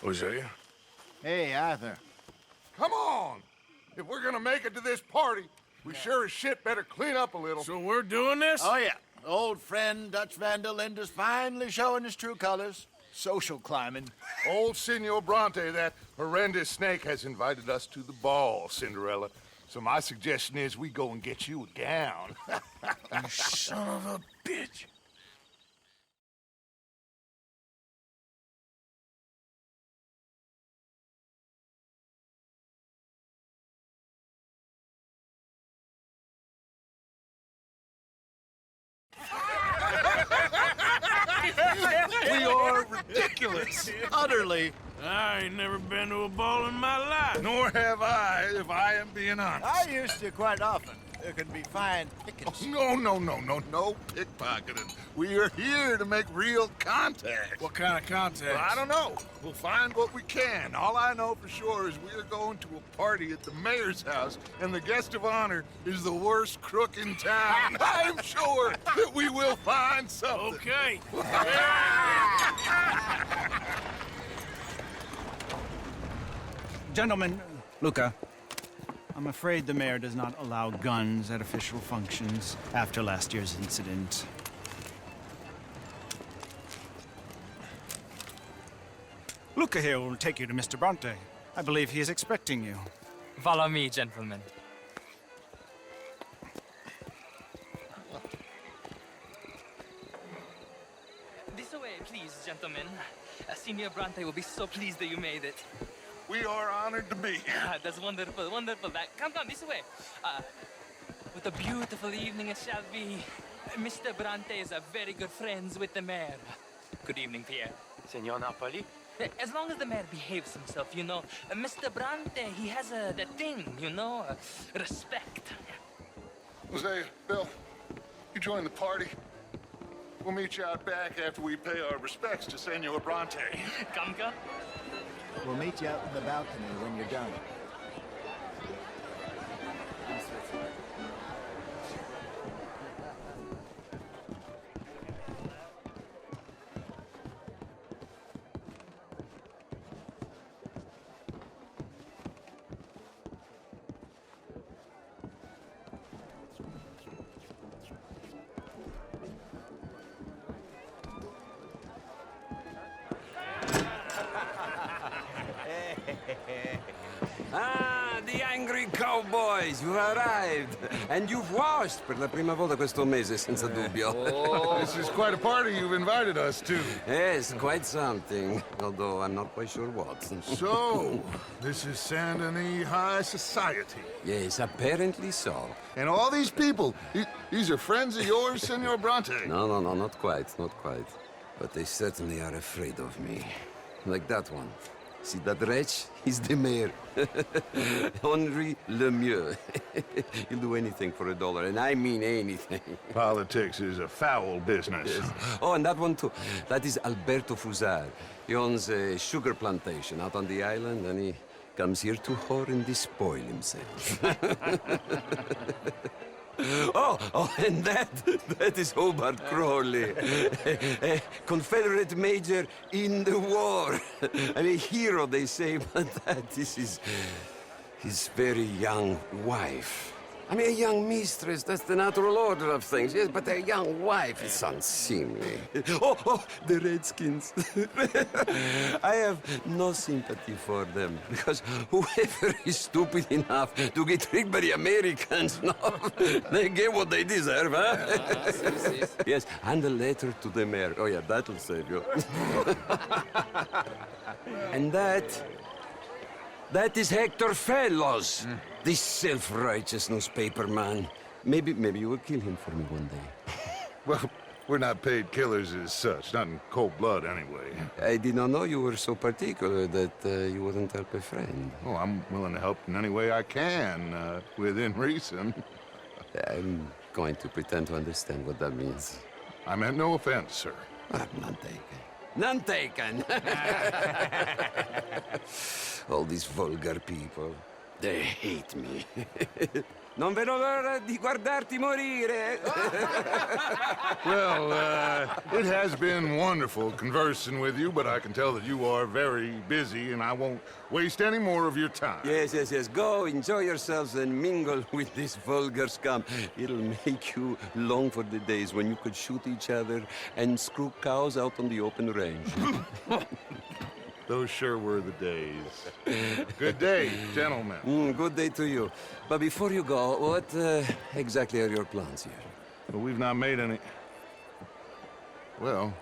Hosea? Hey, Arthur. Come on! If we're gonna make it to this party, we sure as shit better clean up a little. So we're doing this? Oh, yeah. Old friend Dutch Van der Linde's finally showing his true colors. Social climbing. Old Senor Bronte, that horrendous snake, has invited us to the ball, Cinderella. So my suggestion is we go and get you a gown. You son of a bitch. We are ridiculous. Utterly. I ain't never been to a ball in my life. Nor have I, if I am being honest. I used to quite often. There can be fine pickings. No pickpocketing. We are here to make real contact. What kind of contact? Well, I don't know. We'll find what we can. All I know for sure is we are going to a party at the mayor's house, and the guest of honor is the worst crook in town. I'm sure that we will find something. Okay. Gentlemen, Luca, I'm afraid the mayor does not allow guns at official functions after last year's incident. Luca here will take you to Mr. Bronte. I believe he is expecting you. Follow me, gentlemen. This way, please, gentlemen. Senior Bronte will be so pleased that you made it. We are honored to be here. That's wonderful, wonderful. Come, this way. What a beautiful evening it shall be. Mr. Bronte is very good friends with the mayor. Good evening, Pierre. Senor Napoli? As long as the mayor behaves himself, you know. Mr. Bronte, he has that thing, you know, respect. Hosea, Bill, you join the party. We'll meet you out back after we pay our respects to Senor Bronte. Come. We'll meet you out in the balcony when you're done. Ah, the angry cowboys, you've arrived. And you've washed per la prima volta questo mese, senza dubbio. This is quite a party you've invited us to. Yes, quite something. Although I'm not quite sure what. So, this is Saint Denis High Society. Yes, apparently so. And all these people, these are friends of yours, Senor Bronte? No, not quite, not quite. But they certainly are afraid of me. Like that one. See that wretch? He's the mayor. Henri Lemieux. He'll do anything for $1, and I mean anything. Politics is a foul business. Yes. Oh, and that one too. That is Alberto Fusar. He owns a sugar plantation out on the island, and he comes here to whore and despoil himself. Oh, and that is Hobart Crawley, a Confederate major in the war. And a hero, they say, but that is his very young wife. I mean, a young mistress, that's the natural order of things, yes, but a young wife is unseemly. Oh, the Redskins. I have no sympathy for them, because whoever is stupid enough to get tricked by the Americans, no, they get what they deserve, huh? Yes, and a letter to the mayor. Oh, yeah, that'll save you. And that is Hector Fellows. This self-righteous newspaper man. Maybe you will kill him for me one day. Well, we're not paid killers as such, not in cold blood anyway. I did not know you were so particular that you wouldn't help a friend. Oh, I'm willing to help in any way I can, within reason. I'm going to pretend to understand what that means. I meant no offense, sir. None taken. None taken! All these vulgar people, they hate me. Non vedo l'ora di guardarti morire. Well, it has been wonderful conversing with you, but I can tell that you are very busy, and I won't waste any more of your time. Yes, yes, yes. Go, enjoy yourselves, and mingle with this vulgar scum. It'll make you long for the days when you could shoot each other and screw cows out on the open range. Those sure were the days. Good day, gentlemen. Good day to you. But before you go, what exactly are your plans here? Well, we've not made any... Well,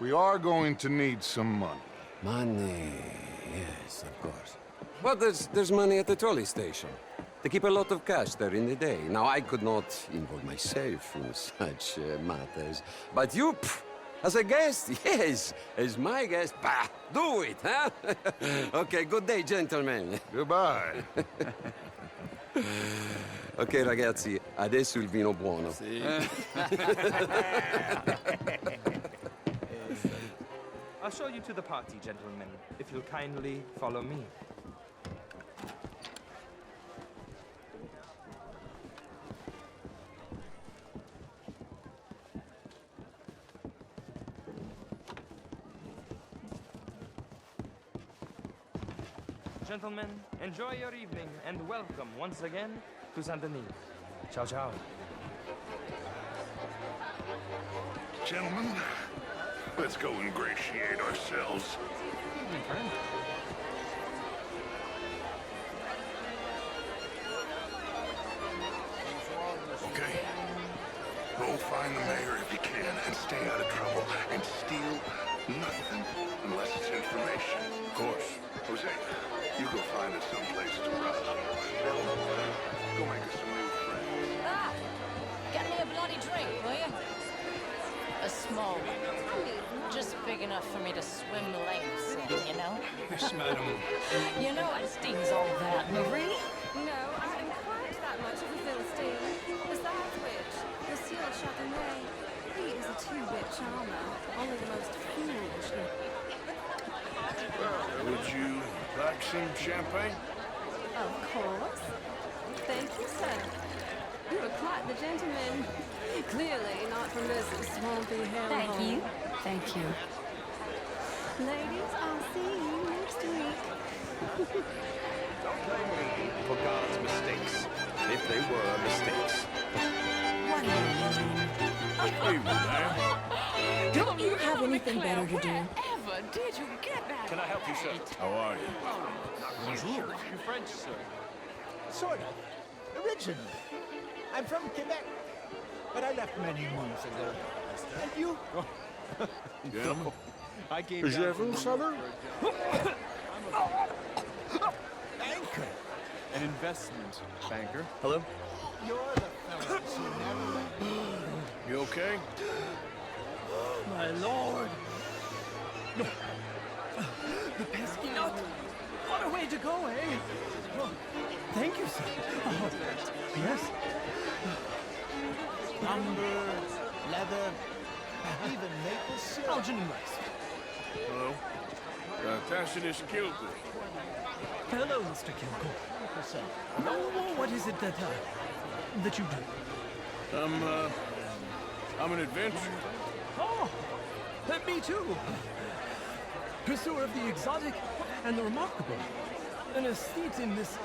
we are going to need some money. Money, yes, of course. Well, there's money at the trolley station. They keep a lot of cash there in the day. Now, I could not involve myself in such matters. But you, as a guest, yes, as my guest, bah, do it, huh? Okay, good day, gentlemen. Goodbye. Ok, ragazzi, adesso il vino buono. I'll show you to the party, gentlemen, if you'll kindly follow me. Gentlemen, enjoy your evening and welcome once again to Saint Denis. Ciao, ciao. Gentlemen, let's go ingratiate ourselves. Okay. Go find the mayor if you can and stay out of trouble and steal nothing unless it's information. Of course. Jose, you go find us someplace to run. Go make us some new friends. Ah! Get me a bloody drink, will you? A small one. Just big enough for me to swim lanes in, you know? Yes, madam. You know Epstein's all that, Marie? No, I am quite that much of a Philistine. Besides which, Monsieur Chardonnay, he is a two-bit charmer, only the most foolish. Would you like some champagne? Of course. Thank you, sir. You are quite the gentleman. Clearly not from this swampy hellhole. Thank you. Thank you. Ladies, I'll see you next week. Don't blame me for God's mistakes, if they were mistakes. What do you mean? Evening, ma'am. Don't you have anything better to do? Wherever did you get that? Can I help you, sir? How are you? Bonjour. You French, sir? Sort of. Originally. I'm from Quebec, but I left many months ago. And you? Gentlemen? I came Is down there from room, cellar? Banker. an investment banker. Hello? You're the fellow who never left. You okay? My lord. The pesky nut. What a way to go, eh? Oh, thank you, sir. Oh, yes. Numbers, leather, even maple syrup. Belgian and rice. Hello? Tacitus Kilgore. Hello, Mr. Kilgore. What is it that you do? I'm an adventurer. Oh, me too. Pursuer of the exotic and the remarkable. An aesthete in this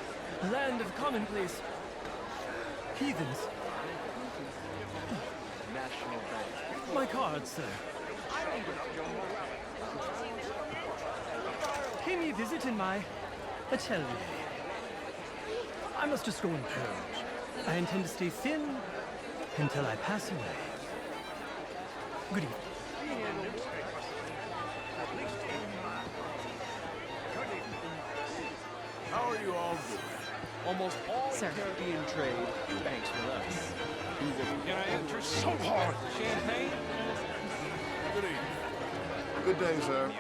land of commonplace heathens. National Bank. My card, sir. Pay me a visit in my atelier. I must just go and purge. I intend to stay thin until I pass away. Good evening. How are you all doing? Almost all Sir. Caribbean trade banks with us. Can I enter so hard? Champagne? Good evening. Good day, sir.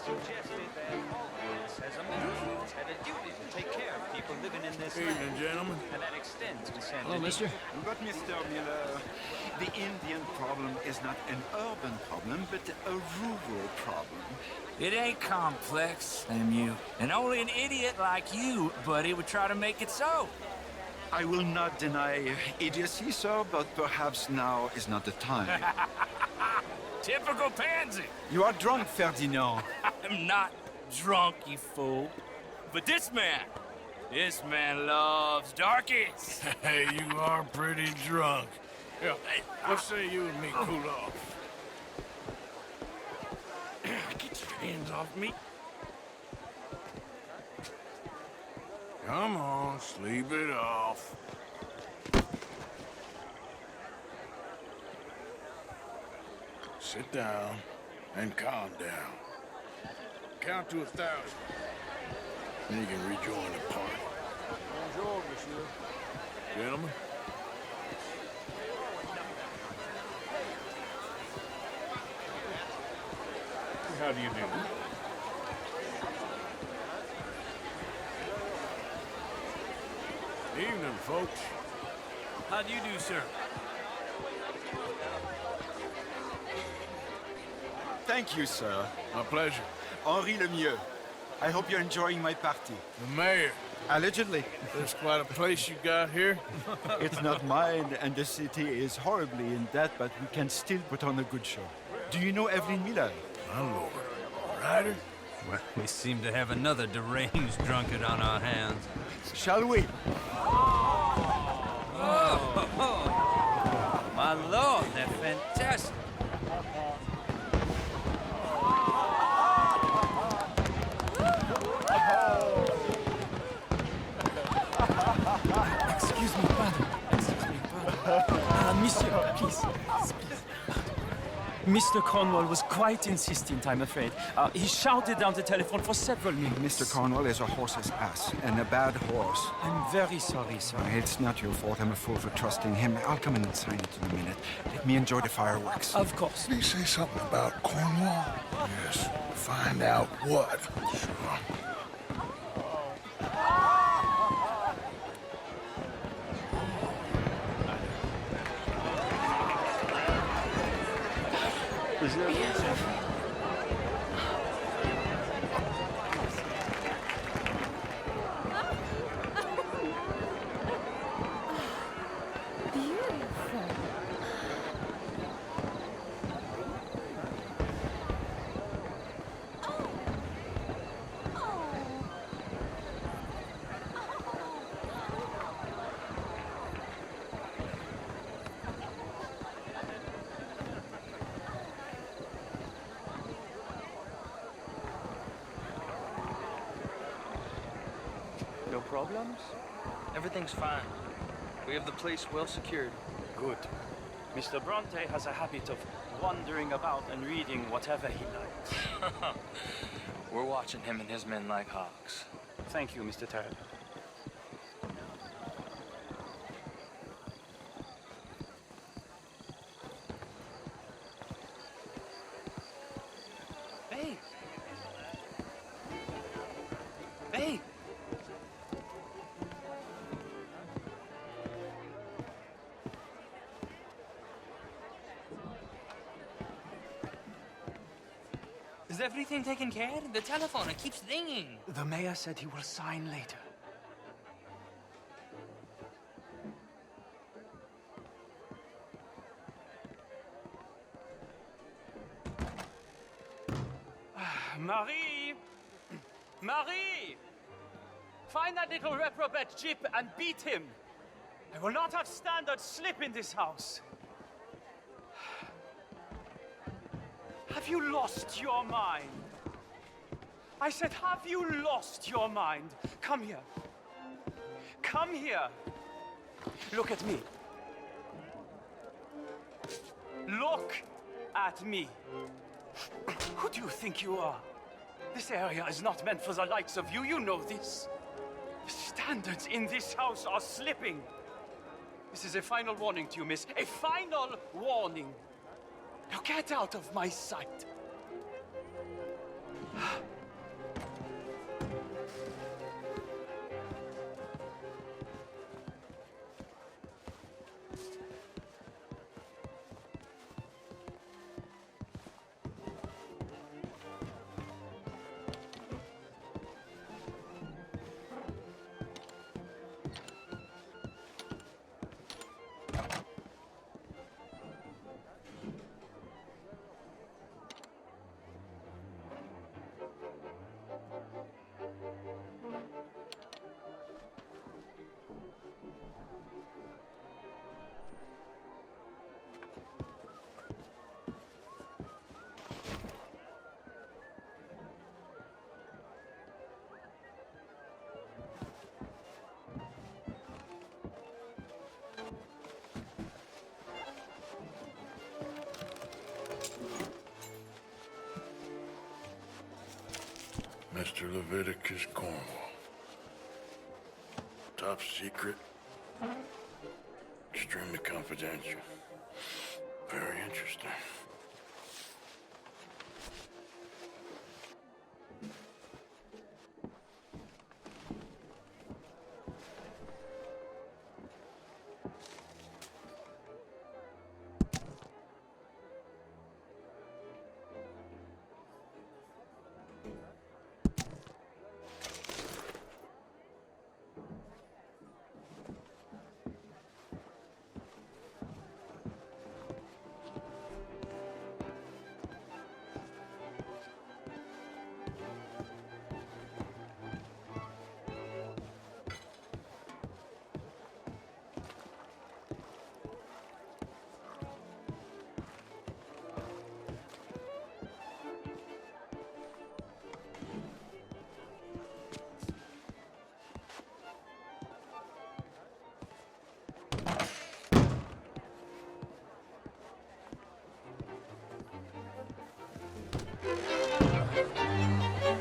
Suggested that audience has a had a duty to take care of people living in this Evening, land. gentlemen. And that extends to San Hello, Denis. mister. But, Mr. Miller, the Indian problem is not an urban problem, but a rural problem. It ain't complex, MU. And only an idiot like you, buddy, would try to make it so. I will not deny idiocy, sir, but perhaps now is not the time. Typical pansy. You are drunk, Ferdinand. I'm not drunk, you fool. But this man loves darkies. Hey, you are pretty drunk. Yeah, what say you and me cool off? Get your hands off me. Come on, sleep it off. Sit down and calm down. Count to 1,000. Then you can rejoin the party. Bonjour, monsieur. Gentlemen. How do you do? Evening, folks. How do you do, sir? Thank you, sir. My pleasure. Henri Lemieux. I hope you're enjoying my party. The mayor. Allegedly. There's quite a place you got here. It's not mine, and the city is horribly in debt, but we can still put on a good show. Do you know Evelyn Miller? My lord. Ryder? Well, we seem to have another deranged drunkard on our hands. Shall we? My lord, they're fantastic. Excuse me, pardon. Monsieur, please. Mr. Cornwall was quite insistent, I'm afraid. He shouted down the telephone for several minutes. Mr. Cornwall is a horse's ass, and a bad horse. I'm very sorry, sir. It's not your fault. I'm a fool for trusting him. I'll come in and sign it in a minute. Let me enjoy the fireworks. Of course. Did he say something about Cornwall? Yes. Find out what. Sure. No problems? Everything's fine. We have the place well secured. Good. Mr. Bronte has a habit of wandering about and reading whatever he likes. We're watching him and his men like hawks. Thank you, Mr. Terrell. Babe! Babe! Is everything taken care of? The telephone, it keeps ringing. The mayor said he will sign later. Marie! Marie! Find that little reprobate Jip and beat him. I will not have standard slip in this house. Have you lost your mind? I said, have you lost your mind? Come here. Come here. Look at me. Look at me. Who do you think you are? This area is not meant for the likes of you. You know this. The standards in this house are slipping. This is a final warning to you, miss. A final warning. Now get out of my sight. Mr. Leviticus Cornwall. Top secret. Extremely confidential. Very interesting.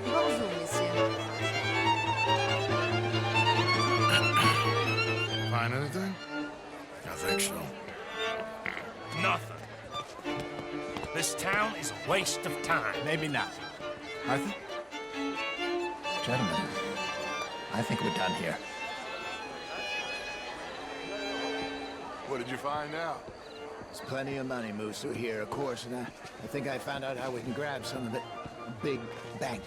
Bonjour, monsieur. Find anything? I think so. Nothing. This town is a waste of time. Maybe not. Arthur? Gentlemen, I think we're done here. What did you find out? There's plenty of money moves through here, of course, and I think I found out how we can grab some of it. A big bank.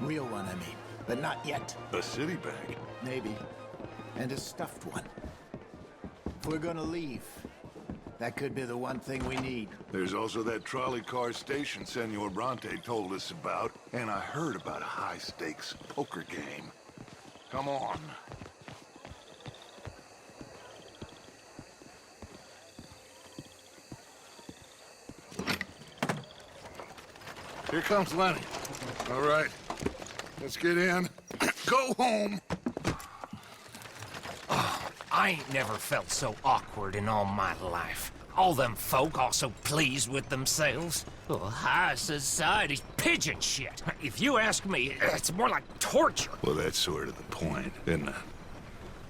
Real one, I mean. But not yet. A city bank? Maybe. And a stuffed one. If we're gonna leave, that could be the one thing we need. There's also that trolley car station Senor Bronte told us about, and I heard about a high-stakes poker game. Come on. Here comes Lenny. All right, let's get in. Go home. I ain't never felt so awkward in all my life. All them folk all so pleased with themselves. Oh, high society's pigeon shit. If you ask me, it's more like torture. Well, that's sort of the point, isn't it?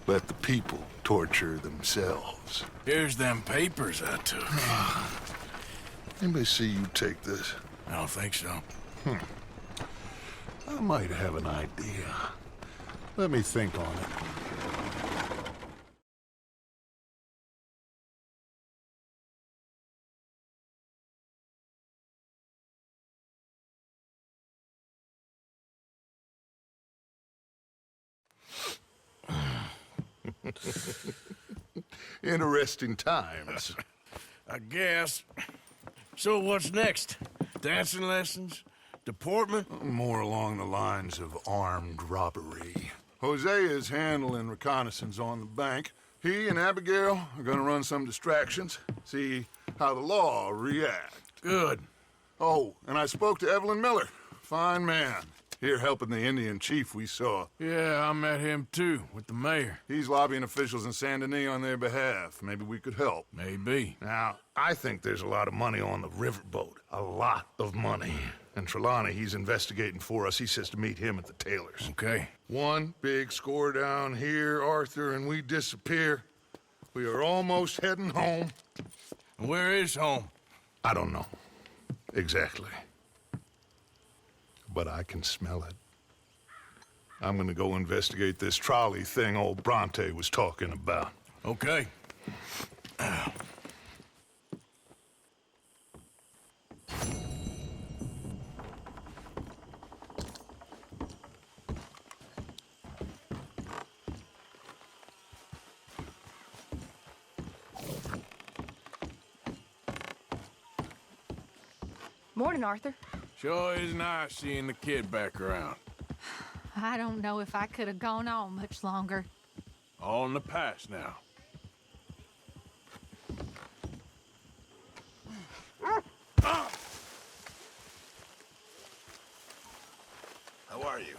Let the people torture themselves. Here's them papers I took. Anybody see you take this? I don't think so. I might have an idea. Let me think on it. Interesting times. I guess. So what's next? Dancing lessons? Deportment? More along the lines of armed robbery. Jose is handling reconnaissance on the bank. He and Abigail are gonna run some distractions, see how the law react. Good. Oh, and I spoke to Evelyn Miller. Fine man. Here helping the Indian chief we saw. Yeah, I met him too, with the mayor. He's lobbying officials in Saint Denis on their behalf. Maybe we could help. Maybe. Now, I think there's a lot of money on the riverboat. A lot of money. And Trelawney, he's investigating for us. He says to meet him at the Taylor's. Okay. One big score down here, Arthur, and we disappear. We are almost heading home. Where is home? I don't know. Exactly. But I can smell it. I'm gonna go investigate this trolley thing old Bronte was talking about. Okay. Morning, Arthur. Sure is nice seeing the kid back around. I don't know if I could have gone on much longer. All in the past now. How are you?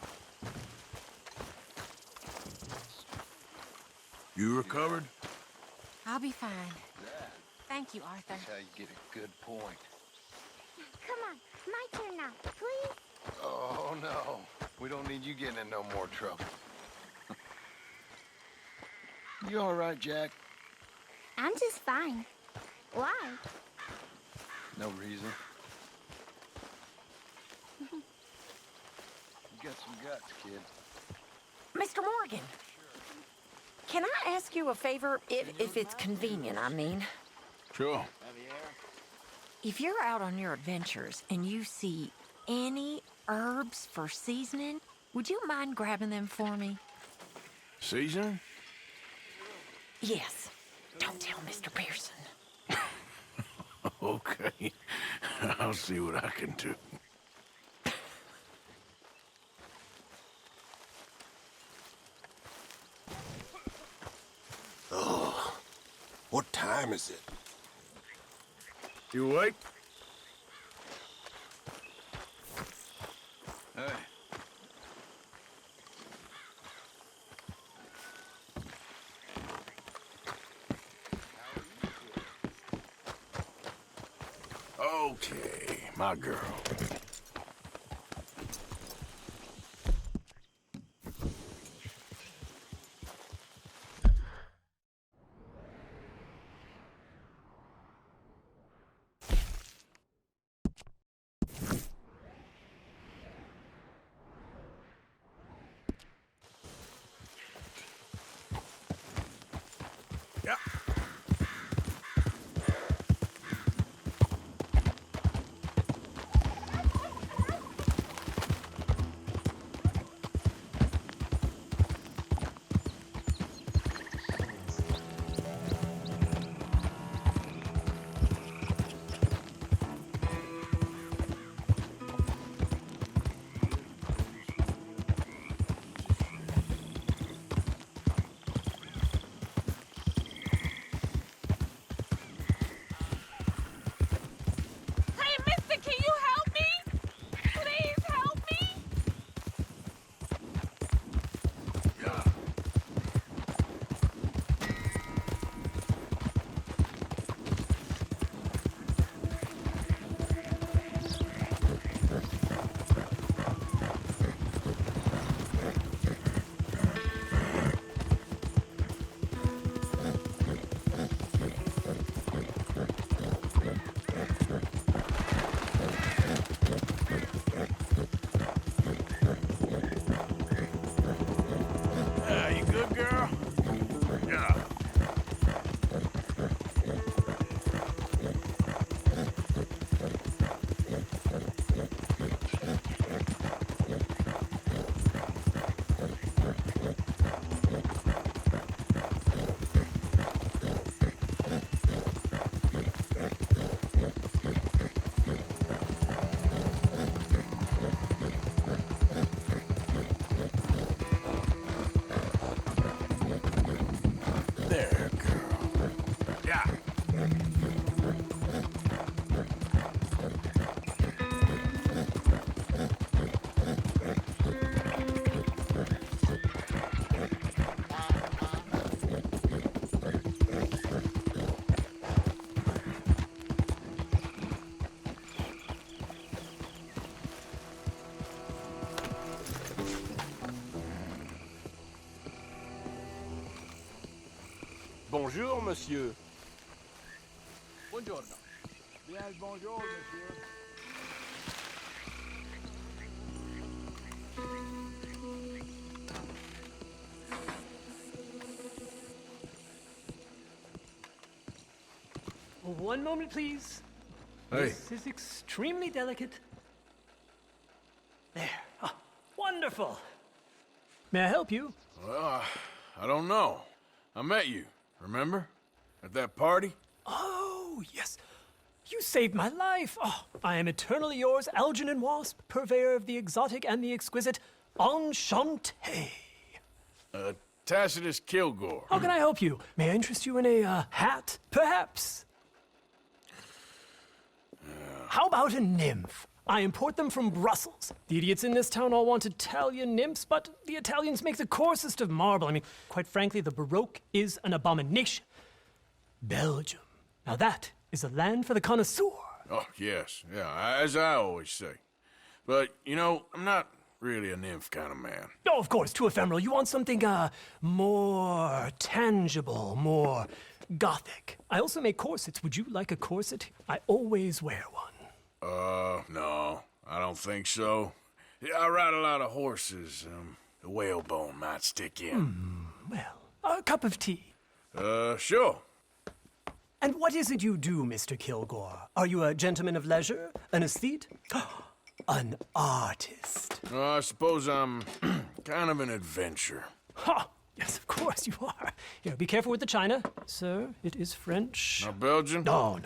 You recovered? I'll be fine. Thank you, Arthur. That's how you get a good point. Come on, my turn now, please. Oh, no. We don't need you getting in no more trouble. You all right, Jack? I'm just fine. Why? No reason. You got some guts, kid. Mr. Morgan, can I ask you a favor, if it's convenient, I mean? Sure. If you're out on your adventures and you see any herbs for seasoning, would you mind grabbing them for me? Seasoning? Yes. Don't tell Mr. Pearson. Okay. I'll see what I can do. Oh, what time is it? You awake? Hey. Okay, my girl. Yeah. Hey, mister, can you help me? Please help me? Yeah, you good, girl? Yeah. There, girl. Yeah. Bonjour, monsieur. Buongiorno. Bien, bonjour, monsieur. One moment, please. Hey. This is extremely delicate. There. Ah, wonderful. May I help you? Well, I don't know. I met you, remember? At that party? Oh, yes. You saved my life. Oh, I am eternally yours, Algernon Wasp, purveyor of the exotic and the exquisite. Enchanté. Tacitus Kilgore. How can I help you? May I interest you in a hat, perhaps? How about a nymph? I import them from Brussels. The idiots in this town all want Italian nymphs, but the Italians make the coarsest of marble. I mean, quite frankly, the Baroque is an abomination. Belgium. Now that is a land for the connoisseur. Oh, yes. Yeah, as I always say. But, you know, I'm not really a nymph kind of man. Oh, of course, too ephemeral. You want something, more tangible, more gothic. I also make corsets. Would you like a corset? I always wear one. No, I don't think so. Yeah, I ride a lot of horses. The whalebone might stick in. Well, a cup of tea. Sure. And what is it you do, Mr. Kilgore? Are you a gentleman of leisure? An aesthete? An artist? I suppose I'm kind of an adventurer. Ha! Yes, of course you are. Here, be careful with the china. Sir, it is French. Not Belgian? No.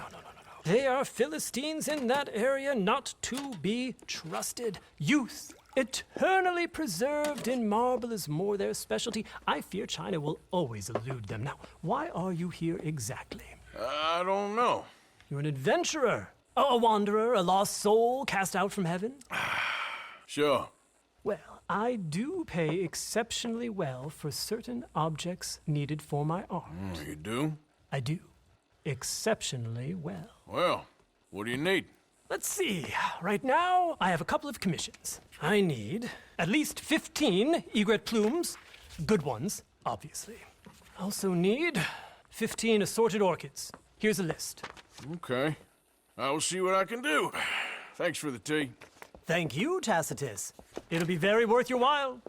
They are Philistines in that area, not to be trusted. Youth, eternally preserved in marble, is more their specialty. I fear China will always elude them. Now, why are you here exactly? I don't know. You're an adventurer, a wanderer, a lost soul cast out from heaven? Sure. Well, I do pay exceptionally well for certain objects needed for my art. You do? I do. Exceptionally well. Well, what do you need? Let's see. Right now, I have a couple of commissions. I need at least 15 egret plumes. Good ones, obviously. I also need 15 assorted orchids. Here's a list. Okay. I will see what I can do. Thanks for the tea. Thank you, Tacitus. It'll be very worth your while.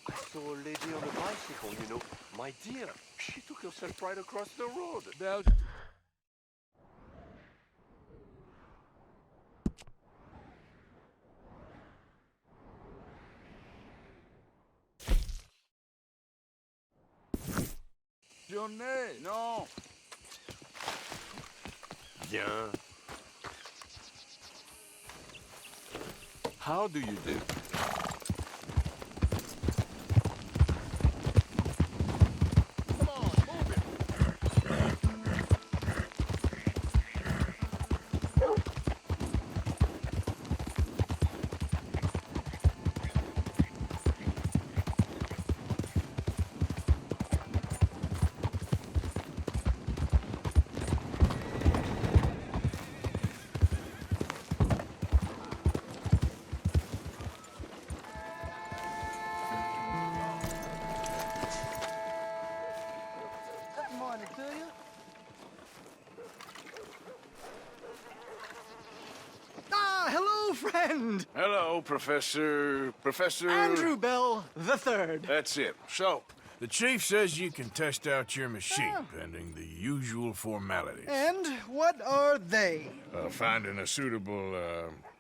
I saw a lady on a bicycle, you know. My dear, she took herself right across the road. Johnny, non. Bien. How do you do? Hello, friend! Hello, Professor... Andrew Bell III. That's it. So, the chief says you can test out your machine, pending the usual formalities. And what are they? Finding a suitable,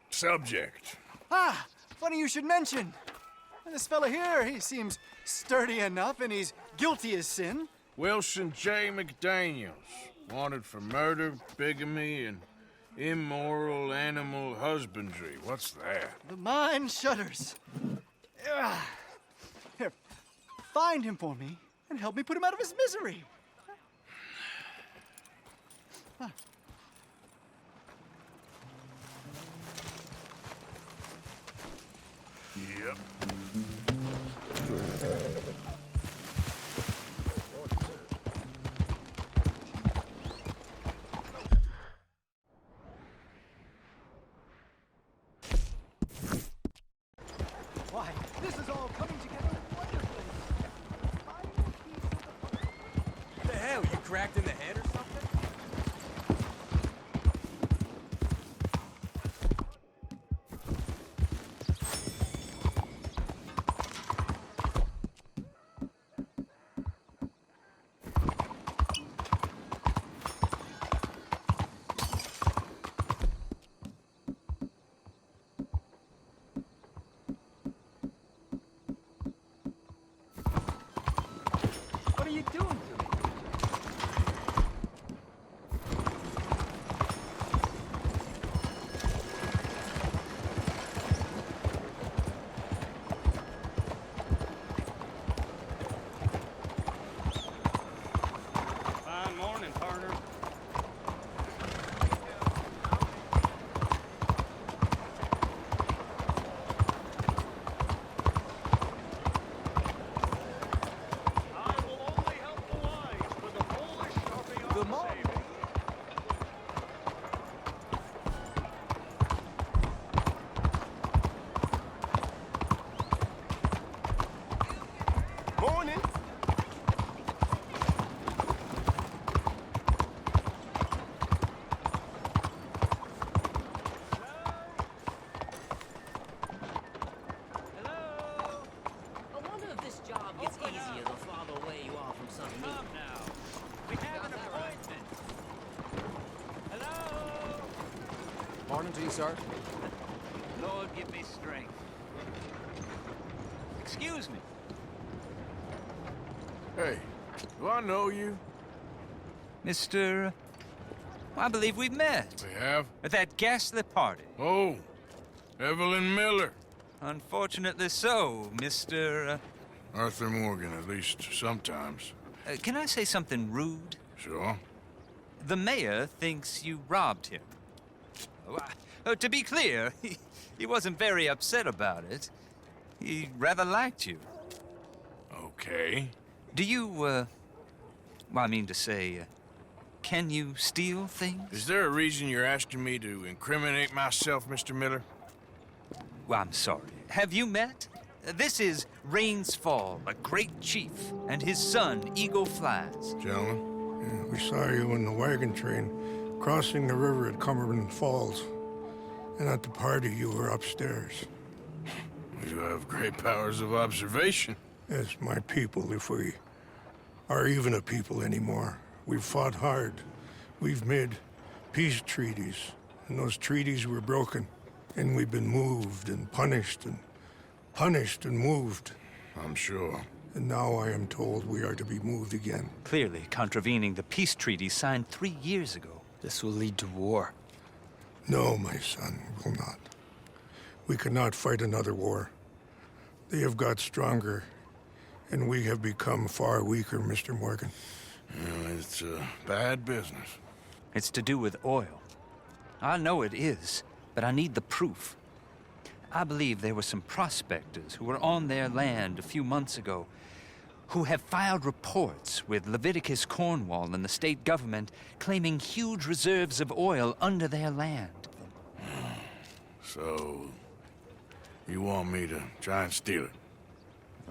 subject. Ah, funny you should mention. This fella here, he seems sturdy enough, and he's guilty as sin. Wilson J. McDaniels, wanted for murder, bigamy, and immoral animal husbandry. What's that? The mind shudders. Here, find him for me and help me put him out of his misery. Huh. Yep. Why, this is all coming together wonderfully. What the hell? You cracked in the head or something? What are you doing to me? Morning. I wonder if this job gets easier the farther away you are from something. Come now. We have an appointment. Hello? Morning to you, sir. Lord, give me strength. Excuse me. Hey, do I know you? Mr. I believe we've met. We have? At that ghastly party. Oh, Evelyn Miller. Unfortunately so, Mr. Arthur Morgan, at least sometimes. Can I say something rude? Sure. The mayor thinks you robbed him. To be clear, he wasn't very upset about it. He rather liked you. Okay. Do you, well, I mean to say, can you steal things? Is there a reason you're asking me to incriminate myself, Mr. Miller? Well, I'm sorry. Have you met? This is Rains Fall, a great chief, and his son, Eagle Flies. Gentlemen, yeah, we saw you in the wagon train crossing the river at Cumberland Falls. And at the party, you were upstairs. You have great powers of observation. Yes, my people, if we are even a people anymore. We've fought hard. We've made peace treaties, and those treaties were broken. And we've been moved and punished and moved. I'm sure. And now I am told we are to be moved again. Clearly contravening the peace treaty signed 3 years ago. This will lead to war. No, my son, will not. We cannot fight another war. They have got stronger, and we have become far weaker, Mr. Morgan. It's bad business. It's to do with oil. I know it is, but I need the proof. I believe there were some prospectors who were on their land a few months ago who have filed reports with Leviticus Cornwall and the state government claiming huge reserves of oil under their land. So, you want me to try and steal it?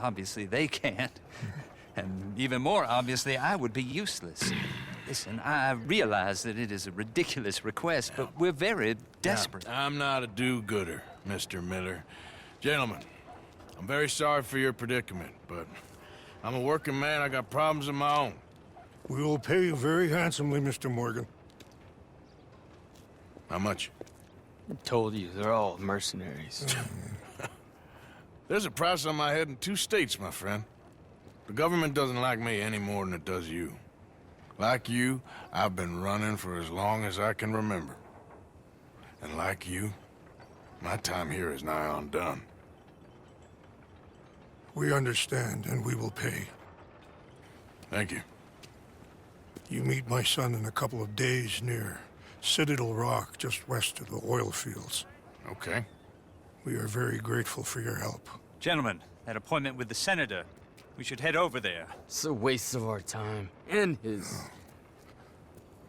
Obviously they can't. And even more obviously, I would be useless. Listen, I realize that it is a ridiculous request, but we're very desperate. Now, I'm not a do-gooder, Mr. Miller. Gentlemen, I'm very sorry for your predicament, but I'm a working man. I got problems of my own. We will pay you very handsomely, Mr. Morgan. How much? I told you, they're all mercenaries. There's a price on my head in 2 states, my friend. The government doesn't like me any more than it does you. Like you, I've been running for as long as I can remember. And like you, my time here is nigh on done. We understand, and we will pay. Thank you. You meet my son in a couple of days near Citadel Rock, just west of the oil fields. Okay. We are very grateful for your help. Gentlemen, that appointment with the senator. We should head over there. It's a waste of our time. And his. Oh.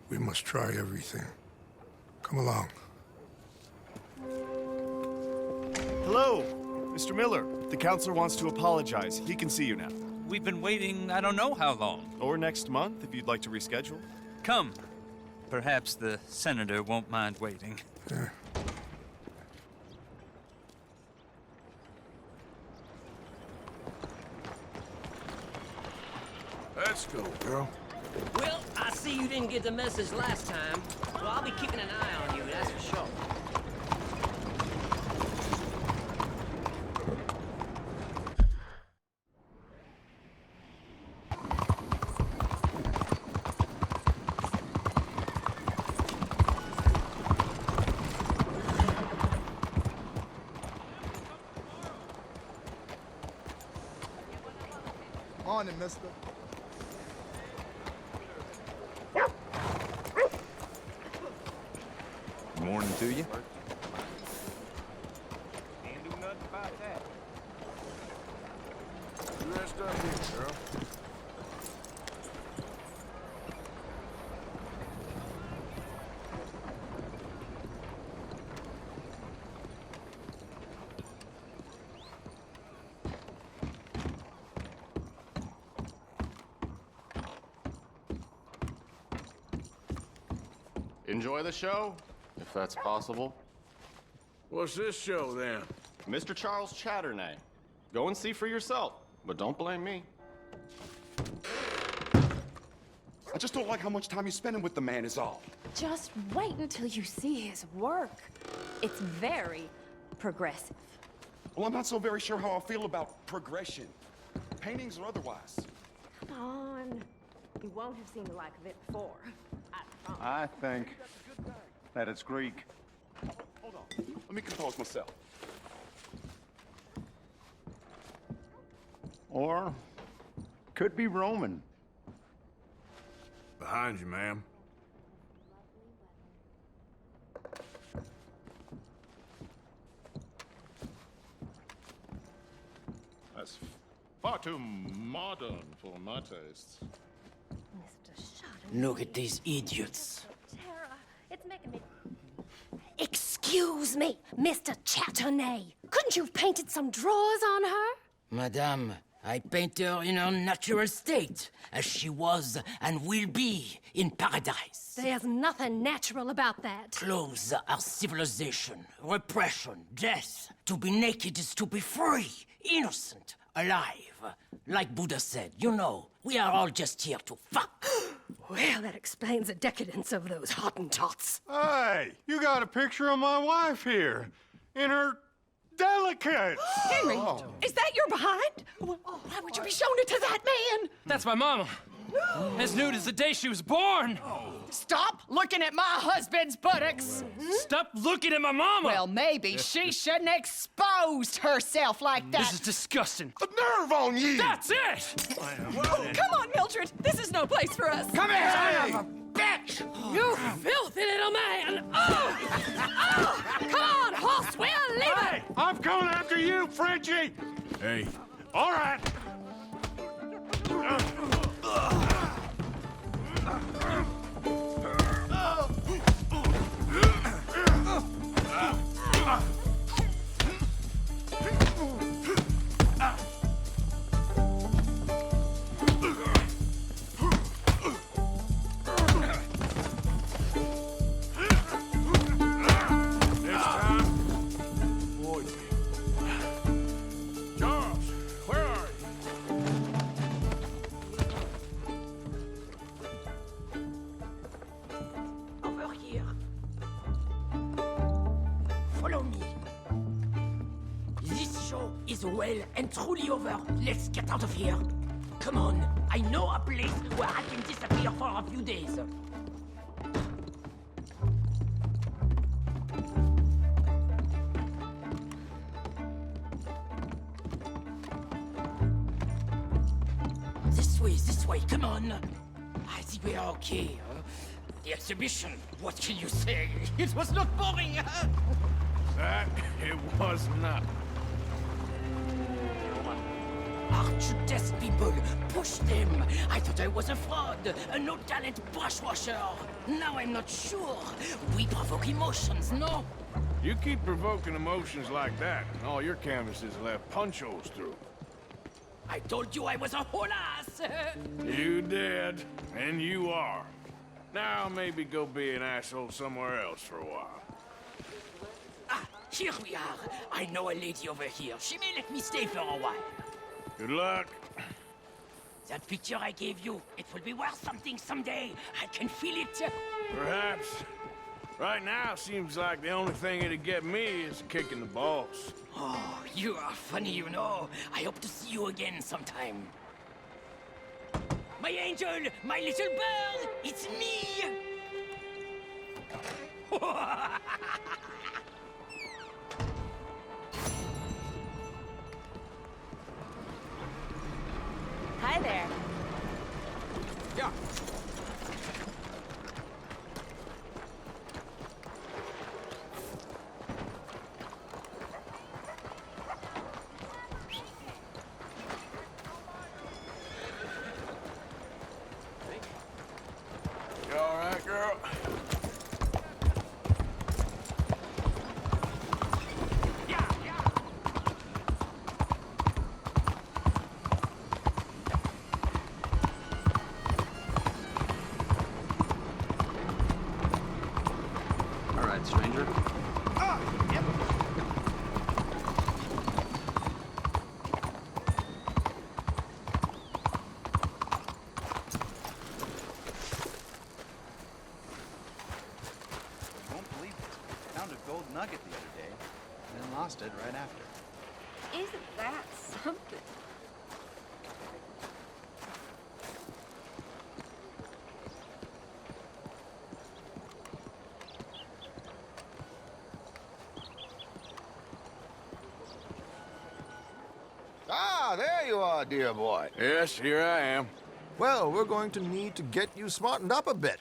We must try everything. Come along. Hello, Mr. Miller. The counselor wants to apologize. He can see you now. We've been waiting I don't know how long. Or next month, if you'd like to reschedule. Come. Perhaps the senator won't mind waiting. Yeah. Let's go, girl. Well, I see you didn't get the message last time, so I'll be keeping an eye on you, that's for sure. Morning, mister. Morning to you. Can't do nothing about that. You rest up here, girl. enjoy the show, if that's possible. What's this show, then? Mr. Charles Chatternay. Go and see for yourself, but don't blame me. I just don't like how much time you're spending with the man is all. Just wait until you see his work. It's very progressive. Well, I'm not so very sure how I feel about progression. Paintings or otherwise. Come on. You won't have seen the like of it before. I promise. I think that it's Greek. Hold on. Let me compose myself. Or could be Roman. Behind you, ma'am. That's far too modern for my tastes. Look at these idiots. Tara, it's making me... Excuse me, Mr. Chatternay. Couldn't you have painted some drawers on her? Madame, I paint her in her natural state, as she was and will be in paradise. There's nothing natural about that. Clothes are civilization, repression, death. To be naked is to be free, innocent, alive. Like Buddha said, you know, we are all just here to fuck. Well, that explains the decadence of those Hottentots. Hey, you got a picture of my wife here, in her delicates. Henry, is that your behind? Why would you be showing it to that man? That's my mama. As nude as the day she was born. Stop looking at my husband's buttocks. Stop looking at my mama. Well, maybe she shouldn't have exposed herself like that. This is disgusting. The nerve on you! That's it! Come on, Mildred. This is no place for us. Come here! Son of a bitch! You filthy little man! Oh! Come on, horse, we'll leave Hey, I'm coming after you, Frenchie! Hey. All right. Well and truly over. Let's get out of here. Come on. I know a place where I can disappear for a few days. This way, come on. I think we are okay. The exhibition, what can you say? It was not boring. That it was not. Arch-test people, push them. I thought I was a fraud, a no-talent brushwasher. Now I'm not sure. We provoke emotions, no? You keep provoking emotions like that, and all your canvases will have punch holes through. I told you I was a whole ass. You did, and you are. Now maybe go be an asshole somewhere else for a while. Ah, here we are. I know a lady over here. She may let me stay for a while. Good luck. That picture I gave you, it will be worth something someday. I can feel it. Perhaps. Right now, seems like the only thing it'd get me is kicking the balls. Oh, you are funny, you know. I hope to see you again sometime. My angel, my little bird, it's me! Hi there. Yeah. You all right, girl? That's something. Ah, there you are, dear boy. Yes, here I am. Well, we're going to need to get you smartened up a bit.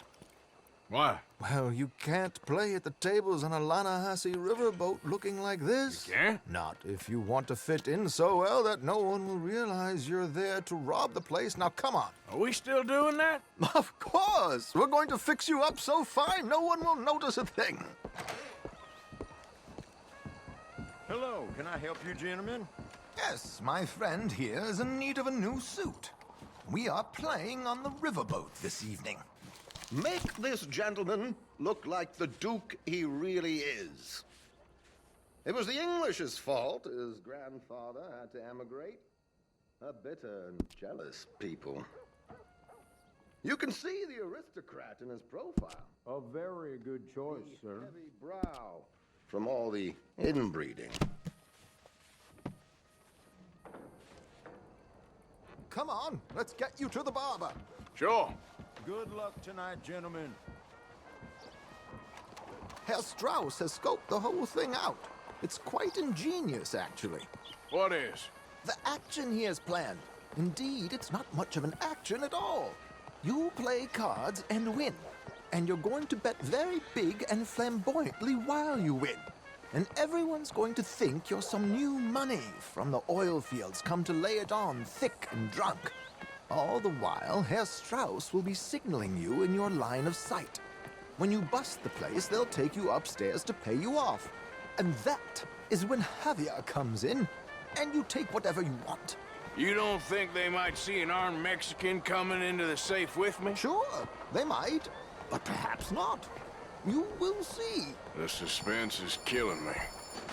Why? Well, you can't play at the tables on a Lannahechee riverboat looking like this. You can't? Not if you want to fit in so well that no one will realize you're there to rob the place. Now, come on. Are we still doing that? Of course. We're going to fix you up so fine no one will notice a thing. Hello, can I help you, gentlemen? Yes, my friend here is in need of a new suit. We are playing on the riverboat this evening. Make this gentleman look like the Duke he really is. It was the English's fault his grandfather had to emigrate. A bitter and jealous people. You can see the aristocrat in his profile. A very good choice, sir. Heavy brow from all the inbreeding. Come on, let's get you to the barber. Sure. Good luck tonight, gentlemen. Herr Strauss has scoped the whole thing out. It's quite ingenious, actually. What is? The action he has planned. Indeed, it's not much of an action at all. You play cards and win. And you're going to bet very big and flamboyantly while you win. And everyone's going to think you're some new money from the oil fields come to lay it on thick and drunk. All the while, Herr Strauss will be signaling you in your line of sight. When you bust the place, they'll take you upstairs to pay you off. And that is when Javier comes in, and you take whatever you want. You don't think they might see an armed Mexican coming into the safe with me? Sure, they might, but perhaps not. You will see. The suspense is killing me.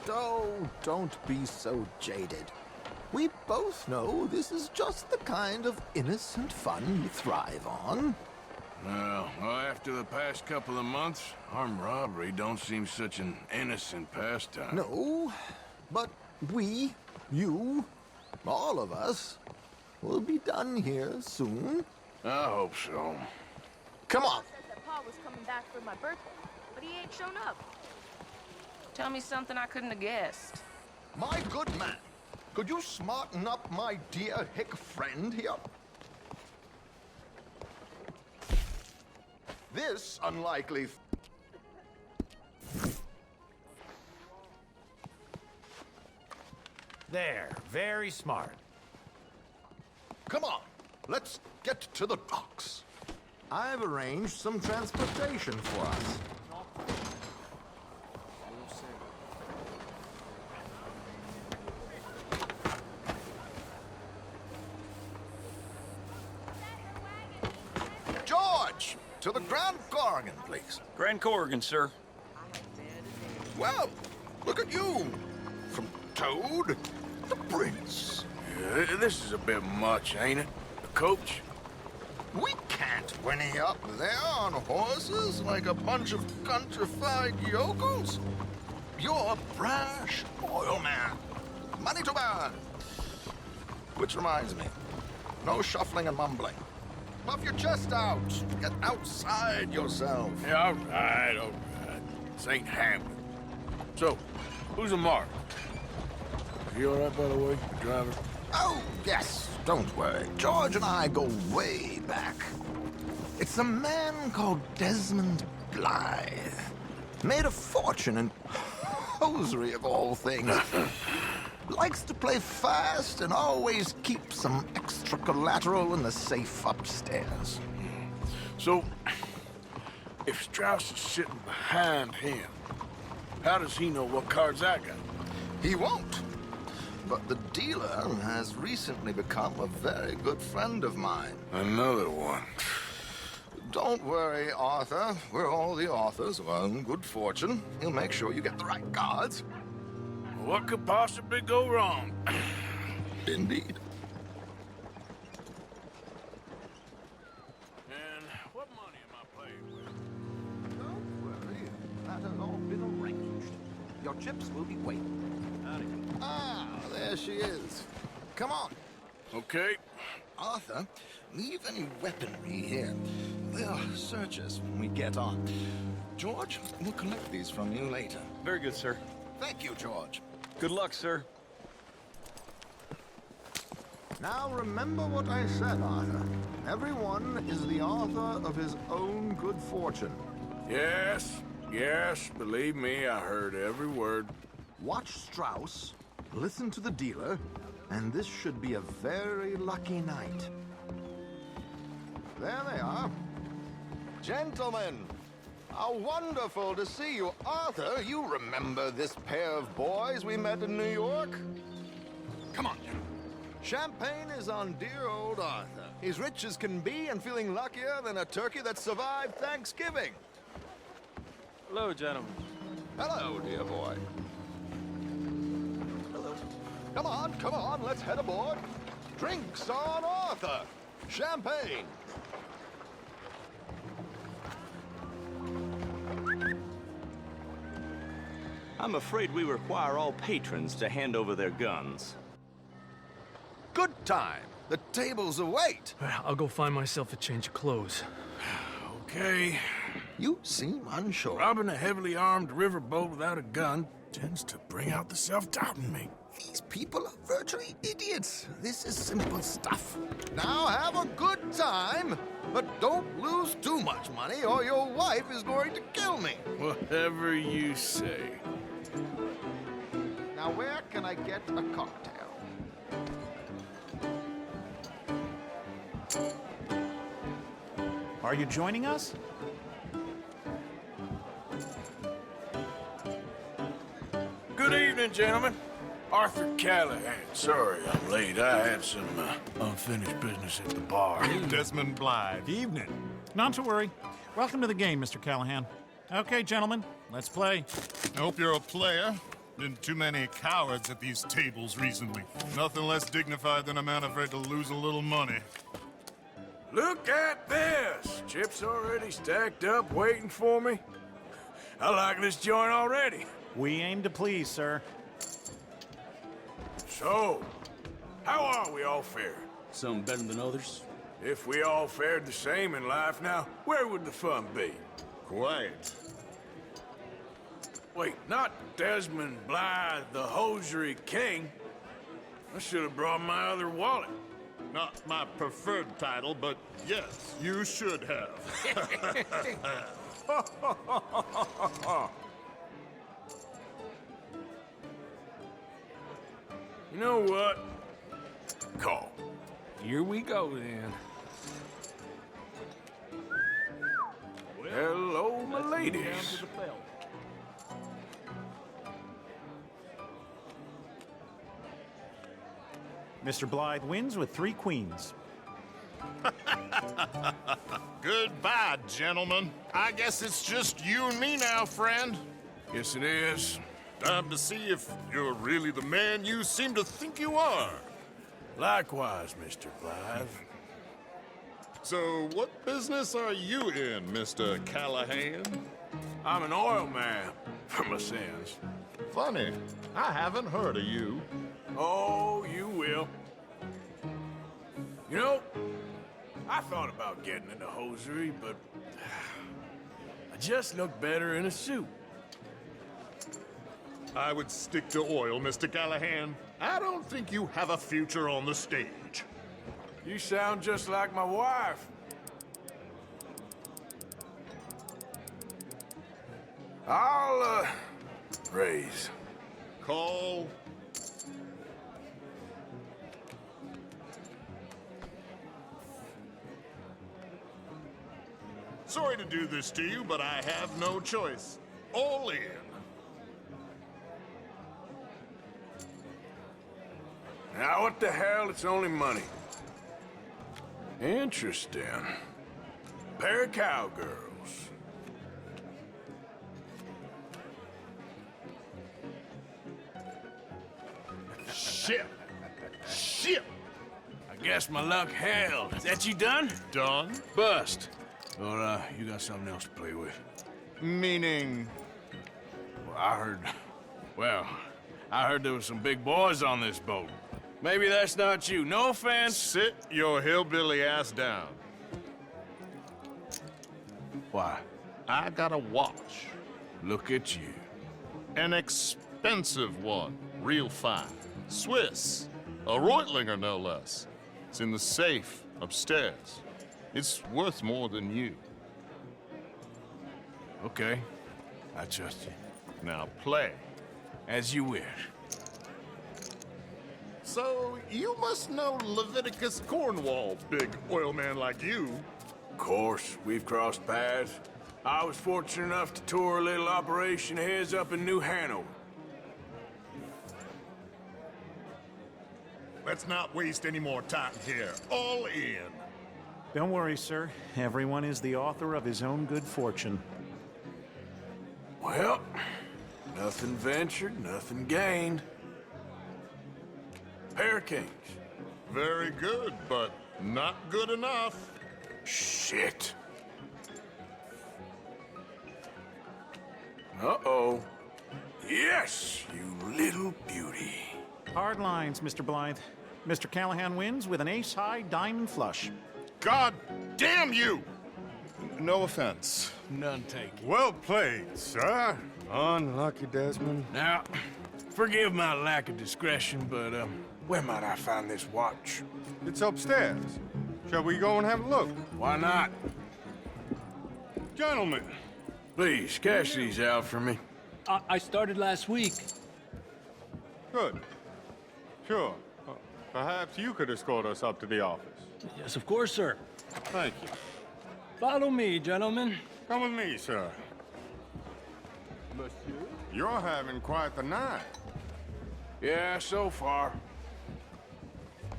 Oh, don't be so jaded. We both know this is just the kind of innocent fun you thrive on. Well, after the past couple of months, armed robbery don't seem such an innocent pastime. No, but we, you, all of us, will be done here soon. I hope so. Come on. Said that Pa was coming back for my birthday, but he ain't shown up. Tell me something I couldn't have guessed. My good man, could you smarten up my dear hick friend here? This unlikely... There, very smart. Come on, let's get to the docks. I've arranged some transportation for us. George, to the Grand Corrigan, please. Grand Corrigan, sir. Well, look at you. From Toad to Prince. Yeah, this is a bit much, ain't it? The coach? We can't whinny up there on horses like a bunch of countrified yokels. You're a brash oil man. Money to burn. Which reminds me, no shuffling and mumbling. Puff your chest out. Get outside yourself. Yeah, all right. This ain't Hamlet. So, who's the mark? You all right, by the way, driver? Oh, yes. Don't worry. George and I go way back. It's a man called Desmond Blythe. Made a fortune in hosiery of all things. Likes to play fast and always keeps some extra collateral in the safe upstairs. So, if Strauss is sitting behind him, how does he know what cards I got? He won't. But the dealer has recently become a very good friend of mine. Another one. Don't worry, Arthur. We're all the authors of our good fortune. He'll make sure you get the right cards. What could possibly go wrong? Indeed. And what money am I playing with? Don't worry. That has all been arranged. Your chips will be waiting. Ah, there she is. Come on. Okay. Arthur, leave any weaponry here. They'll search us when we get on. George, we'll collect these from you later. Very good, sir. Thank you, George. Good luck, sir. Now remember what I said, Arthur. Everyone is the author of his own good fortune. Yes, believe me, I heard every word. Watch Strauss, listen to the dealer, and this should be a very lucky night. There they are. Gentlemen, how wonderful to see you. Arthur, you remember this pair of boys we met in New York? Come on, gentlemen. Champagne is on dear old Arthur. He's rich as can be and feeling luckier than a turkey that survived Thanksgiving. Hello, gentlemen. Hello, dear boy. Hello. Come on, let's head aboard. Drinks on Arthur. Champagne. I'm afraid we require all patrons to hand over their guns. Good time. The tables await. I'll go find myself a change of clothes. Okay. You seem unsure. Robbing a heavily armed riverboat without a gun tends to bring out the self-doubt in me. These people are virtually idiots. This is simple stuff. Now have a good time, but don't lose too much money or your wife is going to kill me. Whatever you say. Now where can I get a cocktail? Are you joining us? Good evening, gentlemen. Arthur Callahan. Sorry I'm late. I had some unfinished business at the bar. Desmond Blythe. Evening. Not to worry. Welcome to the game, Mr. Callahan. Okay, gentlemen, let's play. I hope you're a player. Been too many cowards at these tables recently. Nothing less dignified than a man afraid to lose a little money. Look at this! Chips already stacked up, waiting for me. I like this joint already. We aim to please, sir. So, how are we all faring? Some better than others. If we all fared the same in life now, where would the fun be? Quiet. Wait, not Desmond Blythe, the hosiery king. I should have brought my other wallet. Not my preferred title, but yes, you should have. You know what? Call. Here we go, then. Hello, my ladies. Mr. Blythe wins with 3 queens. Goodbye, gentlemen. I guess it's just you and me now, friend. Yes, it is. Time to see if you're really the man you seem to think you are. Likewise, Mr. Blythe. So, what business are you in, Mr. Callahan? I'm an oil man, for my sins. Funny, I haven't heard of you. Oh, you will. You know, I thought about getting into hosiery, but I just look better in a suit. I would stick to oil, Mr. Callahan. I don't think you have a future on the stage. You sound just like my wife. I'll, raise. Call. Sorry to do this to you, but I have no choice. All in. Now, what the hell? It's only money. Interesting. Pair of cowgirls. Shit! Shit! I guess my luck held. Is that you done? Done? Bust. Or, you got something else to play with? Meaning? Well, I heard there was some big boys on this boat. Maybe that's not you. No offense. Sit your hillbilly ass down. Why? I got a watch. Look at you. An expensive one. Real fine. Swiss. A Reutlinger, no less. It's in the safe upstairs. It's worth more than you. Okay. I trust you. Now play. As you wish. So, you must know Leviticus Cornwall, big oil man like you. Of course, we've crossed paths. I was fortunate enough to tour a little operation of his up in New Hanover. Let's not waste any more time here. All in. Don't worry, sir. Everyone is the author of his own good fortune. Well, nothing ventured, nothing gained. Pair of kings. Very good, but not good enough. Shit. Uh-oh. Yes, you little beauty. Hard lines, Mr. Blythe. Mr. Callahan wins with an ace-high diamond flush. God damn you! No offense. None taken. Well played, sir. Unlucky, Desmond. Now, forgive my lack of discretion, but, where might I find this watch? It's upstairs. Shall we go and have a look? Why not? Gentlemen. Please, cash these out for me. I started last week. Good. Sure. Perhaps you could escort us up to the office. Yes, of course, sir. Thank you. Follow me, gentlemen. Come with me, sir. Monsieur? You're having quite the night. Yeah, so far.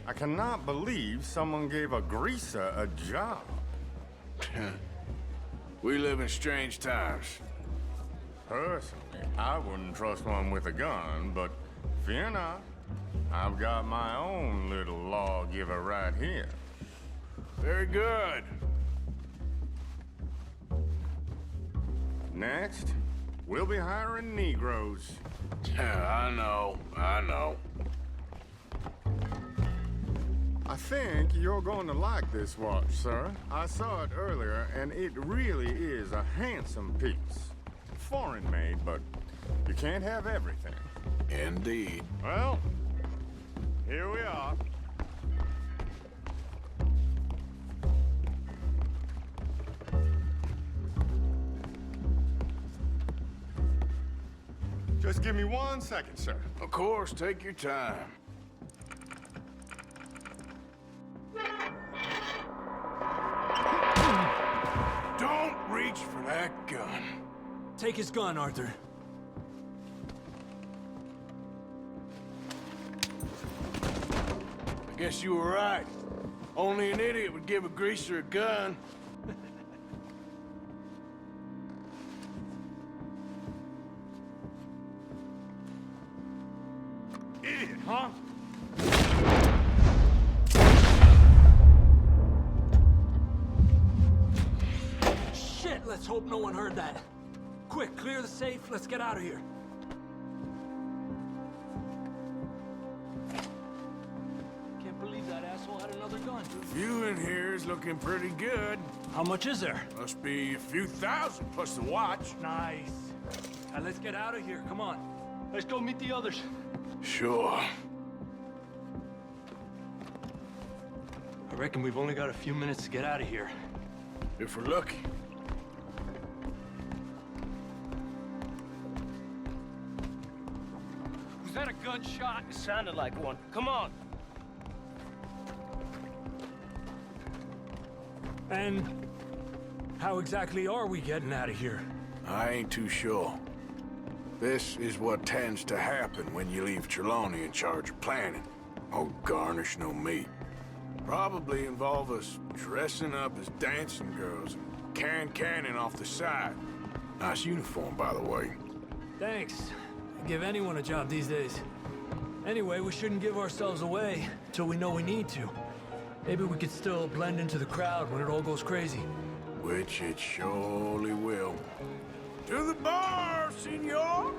I cannot believe someone gave a greaser a job. We live in strange times. Personally, I wouldn't trust one with a gun, but fear not. I've got my own little lawgiver right here. Very good. Next, we'll be hiring Negroes. I know. I think you're going to like this watch, sir. I saw it earlier, and it really is a handsome piece. Foreign made, but you can't have everything. Indeed. Well, here we are. Just give me 1 second, sir. Of course, take your time. Don't reach for that gun. Take his gun, Arthur. I guess you were right. Only an idiot would give a greaser a gun. Idiot, huh? Shit, let's hope no one heard that. Quick, clear the safe. Let's get out of here. Can't believe that asshole had another gun. The view in here is looking pretty good. How much is there? Must be a few thousand plus the watch. Nice. Now let's get out of here. Come on. Let's go meet the others. Sure. I reckon we've only got a few minutes to get out of here. If we're lucky. Was that a gunshot? It sounded like one. Come on. And how exactly are we getting out of here? I ain't too sure. This is what tends to happen when you leave Trelawney in charge of planning. Oh, garnish no meat. Probably involve us dressing up as dancing girls and carrying cannon off the side. Nice uniform, by the way. Thanks. I'd give anyone a job these days. Anyway, we shouldn't give ourselves away till we know we need to. Maybe we could still blend into the crowd when it all goes crazy. Which it surely will. To the bar, senor!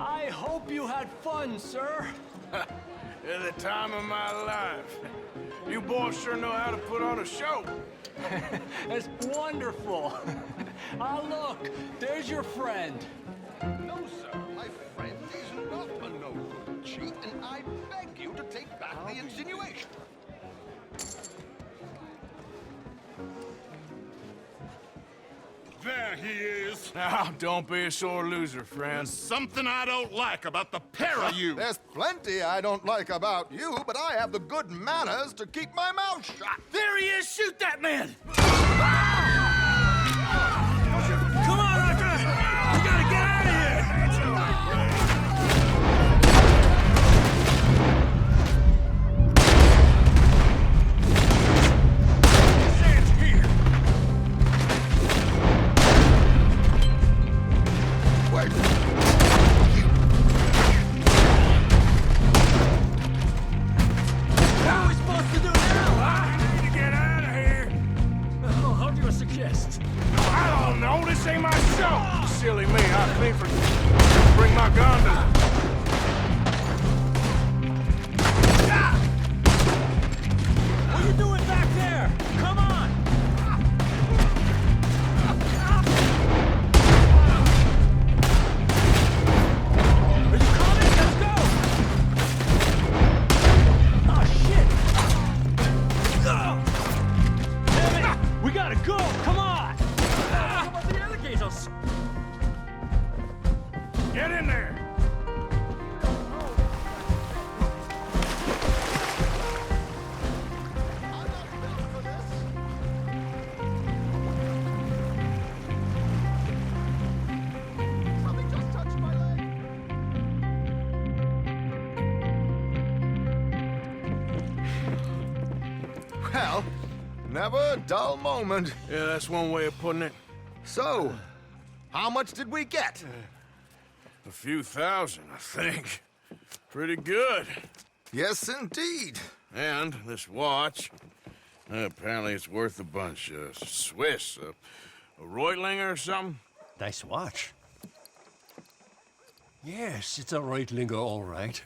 I hope you had fun, sir. At the time of my life. You boys sure know how to put on a show. That's wonderful. Ah, look, there's your friend. No, sir. My friend is not a no-good cheat, and I beg you to take back the insinuation. There he is. Now, don't be a sore loser, friend. There's something I don't like about the pair of you. There's plenty I don't like about you, but I have the good manners to keep my mouth shut. There he is! Shoot that man! Come on, Arthur! We gotta get out of here! Silly me, I clean for bring my gun to... What are you doing back there? Come on! Are you coming? Let's go! Oh, shit! Damn it! We gotta go! Come on! How about the alligators? Get in there! Well, never a dull moment. Yeah, that's one way of putting it. So, how much did we get? A few thousand, I think. Pretty good. Yes, indeed. And this watch, apparently it's worth a bunch. Swiss, a Reutlinger or something? Nice watch. Yes, it's a Reutlinger, all right.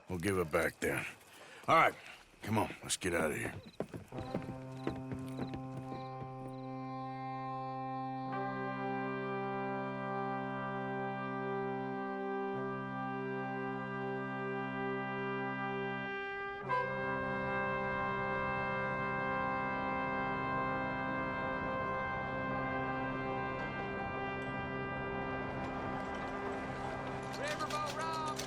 We'll give it back then. All right, come on, let's get out of here. Riverboat Rob!